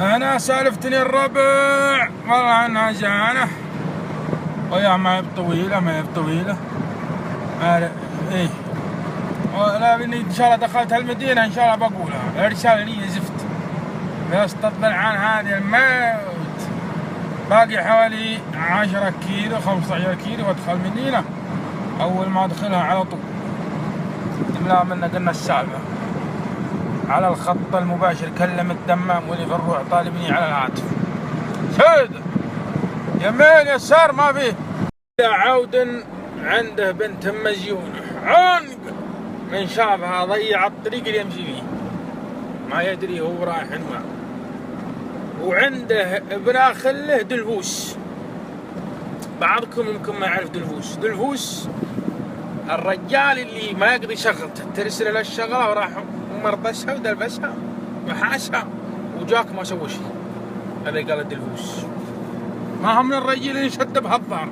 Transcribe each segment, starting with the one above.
انا سالفتني الربع والله انها جانه ويا ما هي بطويله ايه ولا بني ان شاء الله دخلت المدينه ان شاء الله بقولها ارسال لي زفت بس تطلع عن هذه الموت. باقي حوالي 10 كيلو 15 كيلو وادخل المدينه. اول ما ادخلها على طول لا منا قلنا السالفه على الخط المباشر. كلم الدمام واللي في الروح طالبني على الهاتف سيد يمين يسار ما فيه. عود عنده بنت مزيونه عنق من شافها ضيع الطريق اللي يمشي فيه ما يدري هو رايح وين. وعنده ابن خله دلفوس. بعضكم يمكن ما يعرف دلفوس الرجال اللي ما يقضي شغلته ترسل له الشغله وراح مرضشها ودلبسها وحاشها وجاك ما سوى شيء. هذا قال الدلفوس ما هم من الرجال اللي يشد بهالظهر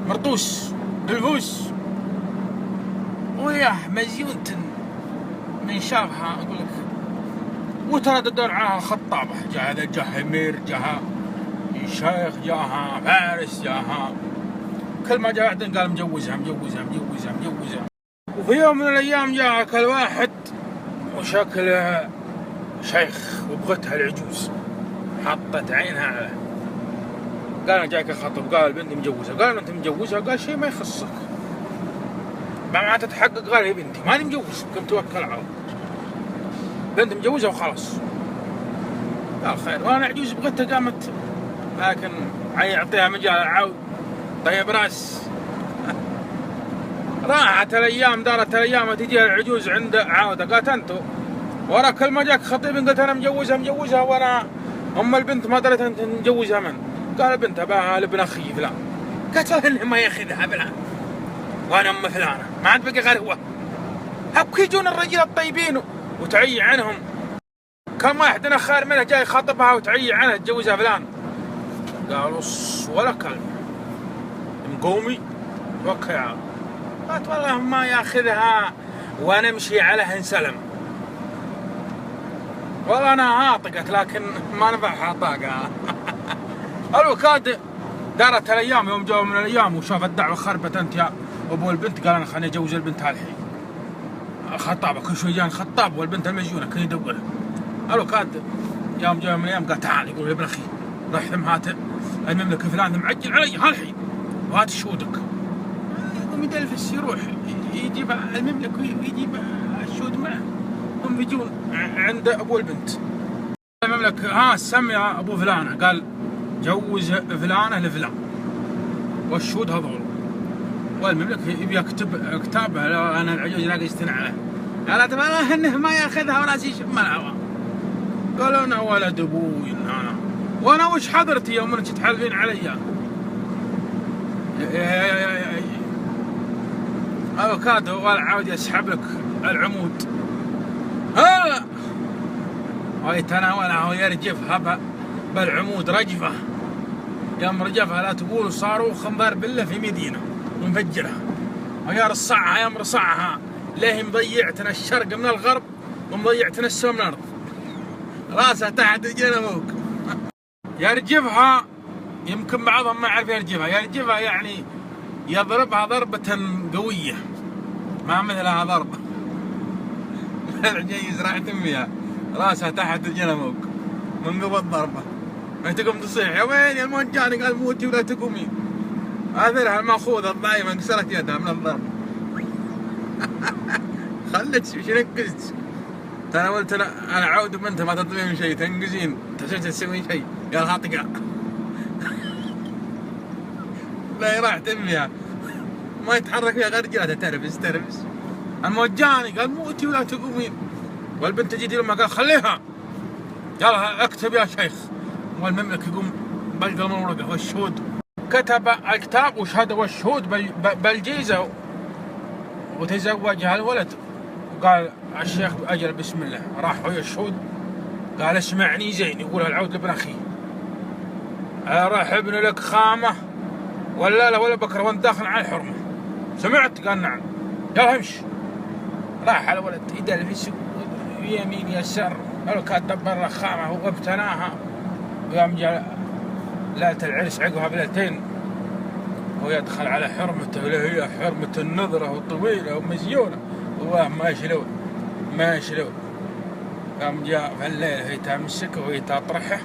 مرطوس دلفوس. وياه مزيونة من شافها اقول لك. وترى تدور على خطابه جاء هذا جاء حمير جاء شيخ جاها فارس جاها كل ما جاء واحد قال مجوزها. وفي يوم من الايام جاء كل واحد وشكله شيخ وبغتها العجوز حطت عينها عليه. قال انا جايك اخطب. قال بنتي مجوزه. قال انت مجوزها. قال شيء ما يخصك ما تتحقق. قال يا بنتي ماني مجوز كنت توكل على الله بنت مجوزه وخلاص. قال خير. وانا عجوز بغتها قامت لكن يعطيها مجال العود طيب راس. راحت الايام دارت الايام وتجيها العجوز عند عوده. قالت انتو ورا كل ما جاك خطيب قلت انا مجوزها وانا ام البنت ما درت انت مجوزها من. قال البنت اباها لابن اخي فلان. قالت له ما ياخذها فلان وانا ام فلانه ما عاد بقي غير هو. هبك يجون الرجال الطيبين وتعي عنهم. كم واحد انا خير منه جاي خاطبها وتعي عنها تجوزها فلان. قال ولا كلمه مقومي وكل عام. قالت والله ما ياخذها وانا امشي عليها انسلم. والله انا هاطقت لكن ما نفعها طاقه. الوكاد دارت الايام. يوم جو من الايام وشاف الدعوه خربت انت يا ابو البنت. قال انا خليني اجوز البنت هالحين. خطابه كل شوي جان خطاب والبنت المجنونه كان يدورها. الوكاد يوم جو من الايام قال تعال يقول ابن اخي روح ثم هات المملكه فلان معجل علي هالحين وهات شهودك. يقوم يدلفس يروح يجيب المملكه ويجيب الشهود معه. هم يجون عند ابو البنت المملكه سمي ابو فلانه. قال جوز فلانه لفلان والشهود هذول. والمملكه يبي يكتب كتابه انا العجوز لاقي يستنى عليه. قالت انه ما ياخذها ولا يشم الهواء. قال انا ولد ابوي انا وانا وش حضرتي يوم انك تحلفين علي. كاد هو العود يسحب لك العمود. ها ويتناولها ويرجفها بالعمود رجفه. يوم رجفها لا تقول صاروخ ضارب بالله في مدينه ومفجرها. ويرصعها يوم رصعها ليه مضيعتنا الشرق من الغرب ومضيعتنا السماء من الارض. راسها تحت رجلها فوق. يرجفها يمكن بعضهم ما يعرف يرجفها يعني يضربها ضربة قوية ما مثلها ضربة. العجيز راح تميها راسها تحت رجلها فوق من قبل ضربة. ما تقوم تصيح يا وين يا الموجاني. قال موتي ولا تقومين. هذا المأخوذة الضايمة انكسرت يدها من الضرب. خلت وش نقزت. تناولت انا عود بنت ما تطلبين شيء تنقزين تسوين شيء قال هاطقة. لا راح تميها ما يتحرك فيها غير رجالها تربس. الموجاني قال موتي ولا تقومين. والبنت تجي لما قال خليها. قالها اكتب يا شيخ. والمملكة يقوم بلقى الورقة والشهود. كتب الكتاب وشهد والشهود بالجيزة وتزوجها الولد. قال الشيخ أجل بسم الله. راح ويا الشهود قال اسمعني زين. يقول العود لابن أخي راح ابن لك خامة ولا لا ولا بكرة وانت داخل على الحرمة. سمعت؟ قال نعم. قال امشي. راح على ولد يدلفس يمين يسار قالوا كانت دبر رخامة وابتناها، ويوم جاء ليلة العرس عقبها بليلتين ويدخل على حرمته اللي هي حرمة النظرة وطويلة ومزيونة، والله ما يشلون. قام جاء في الليل هي تمسكه وهي تطرحه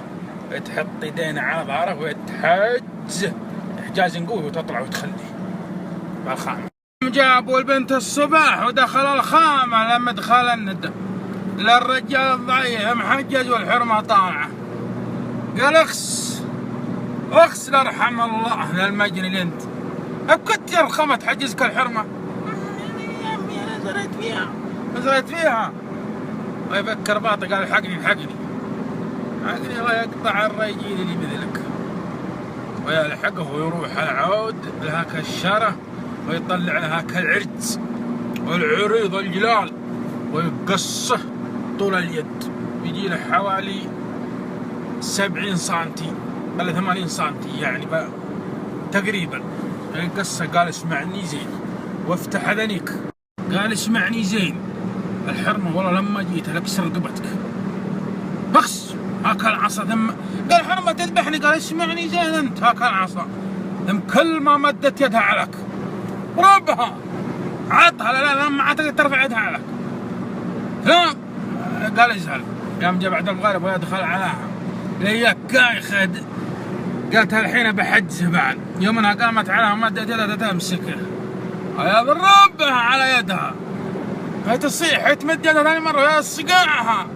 وتحط يدينا على ظهره وتحجزه إحجاز قوي وتطلع وتخليه بالخامة. جابوا البنت الصباح ودخل الخامة لما دخل الندى للرجال الضعيف محجز والحرمة طالعة. قال اخس لا رحم الله للمجني اللي انت بكتر الخامة تحجزك الحرمة. يا امي انا زريت فيها ويفكر باطي. قال الحقني الله يقطع الرجيل اللي بذلك ويلحقه ويروح العود لها كالشرة ويطلع لها كالعرج والعريض الجلال ويقصه طول اليد، يجي له حوالي 70 سنتي ولا 80 سنتي يعني تقريبا. يقصه. قال اسمعني زين وافتح اذنيك. قال اسمعني زين، الحرمة والله لما جيت اكسر رقبتك بخس هاك العصا. ثم قال الحرمة تذبحني. قال اسمعني زين انت، هاك العصا ثم كل ما مدت يدها عليك ربها عطها. لا لما عطتك ترفع يدها عليك. لا قال ازهل. قام جاء بعد المغرب ويدخل عليها لياك كايخه. قالت الحين بحجزه بعد. يومها قامت عليها ومدت يدها تمسكه يا ربها على يدها، هي تصيح تمد يدها ثاني مرة يصقعها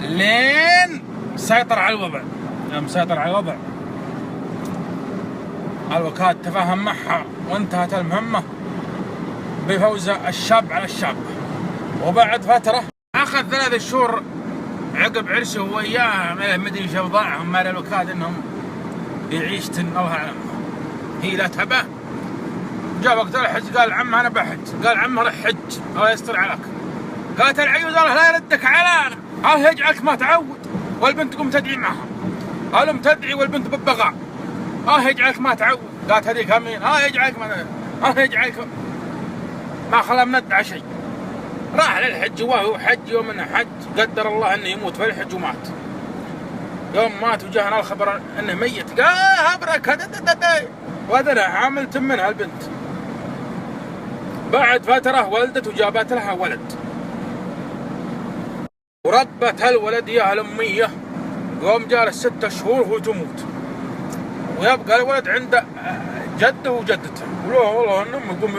لين سيطر على الوضع. يوم سيطر على الوضع الوكاد تفاهم معها وانتهت المهمة بفوز الشاب على الشاب. وبعد فترة أخذ 3 شهور عقب عرسه وياه ما ادري ايش اوضاعهم مال الوكاد انهم يعيش الله اعلم. هي لا تبه. جاء وقت الحج قال عمه انا بحج. قال عمه روح حج الله يستر عليك. قالت العيوز الله لا يردك على الله يجعلك ما تعود والبنت تقوم تدعي معها. قالوا تدعي والبنت ببغاء الله يجعلك ما تعود. قالت هذيك امين الله يجعلك ما خلا مندع شيء. راح للحج وهو حج. يوم انه حج قدر الله انه يموت في الحج ومات. يوم مات وجاءنا الخبر انه ميت قال هبرك وهذا عاملت منها البنت. بعد فترة ولدت وجابت لها ولد وربت الولد يا الأمية. يوم جاء 6 شهور وهو تموت ويبقى الولد عند جده وجدته. والله انهم يقوم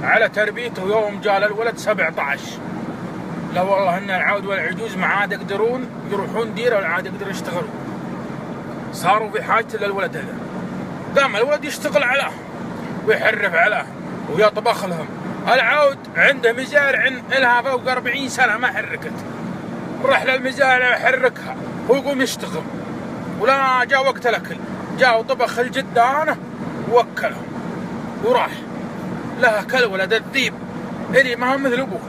على تربيته. يوم جاء الولد 17 لا والله ان العود والعجوز ما عاد يقدرون يروحون ديره ولا عاد يقدرون يشتغلون. صاروا في حاجة للولد هذا. قام الولد يشتغل عليه ويحرف عليه ويطبخ لهم. العود عنده مزارع لها فوق 40 سنة ما حركت. راح للمزارع يحركها ويقوم يشتغل. ولا جاء وقت الأكل جاء وطبخ الجدانة ووكلهم وراح لها كالولد الذيب اللي ما هو مثل أبوه.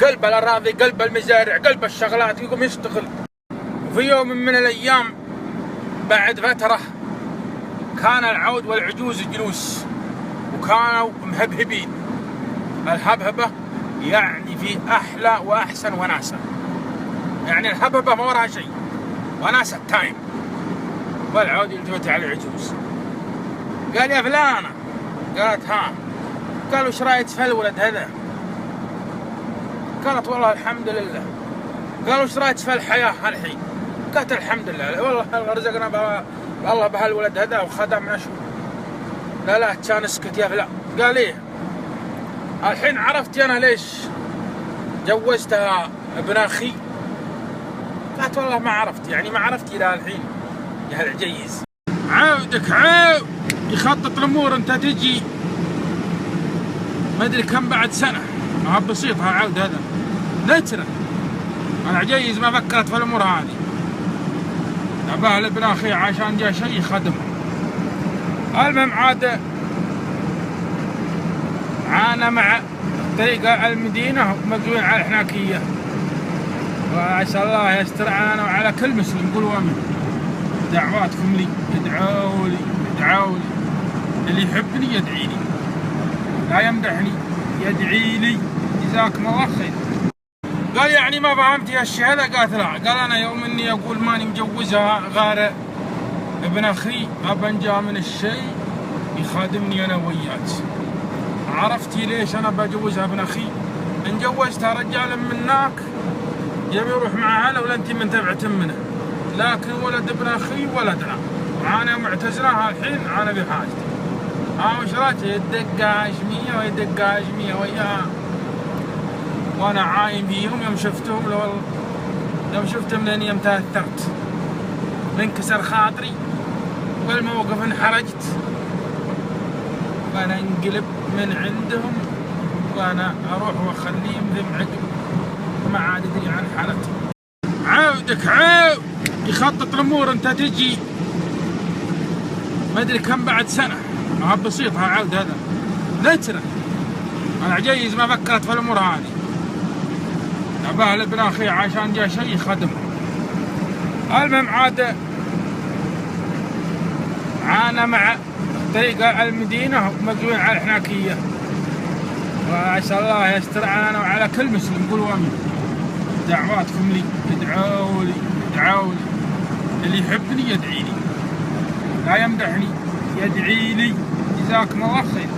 قلب الأراضي قلب المزارع قلب الشغلات يقوم يشتغل. وفي يوم من الأيام بعد فترة كان العود والعجوز جلوس وكانوا مهبهبين. الهبهبة يعني في أحلى وأحسن وناسة. يعني الهبهبة ما وراها شيء وناسة تايم. والعود يلتفت على العجوز قال يا فلانة. قالت ها. قالوا ايش رايك في الولد هذا؟ قالت والله الحمد لله. قالوا ايش رايك في الحياة الحين؟ قالت الحمد لله والله رزقنا الله بهالولد هذا وخدمنا شو. لا كان اسكت يا فلان. قال ايه الحين عرفت انا ليش جوزتها ابن اخي؟ قالت والله ما عرفت يعني ما عرفت الى الحين يا هالعجيز. عودك عود يخطط الامور انت تجي ما ادري كم بعد سنة. ما بسيط هالعود هذا نترة. العجيز ما فكرت في الامور هذه. نباه لابن اخي عشان جاء شيء يخدمه. المهم عانى مع طريق المدينة مقبولين على الحناكية. وعسى الله يستر علينا وعلى كل مسلم. قولوا امين. دعواتكم لي ادعوا لي اللي يحبني يدعي لي لا يمدحني يدعي لي. جزاكم الله خير. قال يعني ما فهمت يا الشهادة؟ قالت لا. قال أنا يوم إني أقول ماني مجوزها غير ابن أخي أبا جاء من الشيء يخادمني أنا وياك. عرفتي ليش أنا بجوزها ابن أخي؟ إن جوزتها رجال مناك يبي يروح مع أهله ولا أنت من تبعت منه، لكن ولد ابن أخي ولدنا وأنا معتزلها الحين أنا بحاجتي. وش رايك؟ يدق هاشمية ويدق هاشمية وياها، وأنا عايم فيهم يوم شفتهم يوم شفتهم لأني يوم تأثرت انكسر خاطري والموقف انحرجت، وأنا انقلب من عندهم وأنا أروح وأخليهم ذم عقب ما عاد أدري عن حالتهم. عودك عود يخطط الأمور، أنت تجي ما أدري كم بعد سنة، ما بسيط عود هذا نترة. أنا عجيز ما فكرت في الأمور هذه، أباه لابن أخي عشان جاء شيء يخدمه. المهم عاد عانى مع طريق المدينة مقبول على الحناكية، وعسى الله يستر علينا وعلى كل مسلم. قولوا آمين. دعواتكم لي، ادعوا لي ادعوا لي. اللي يحبني يدعي لي، لا يمدحني يدعي لي. جزاكم الله خير.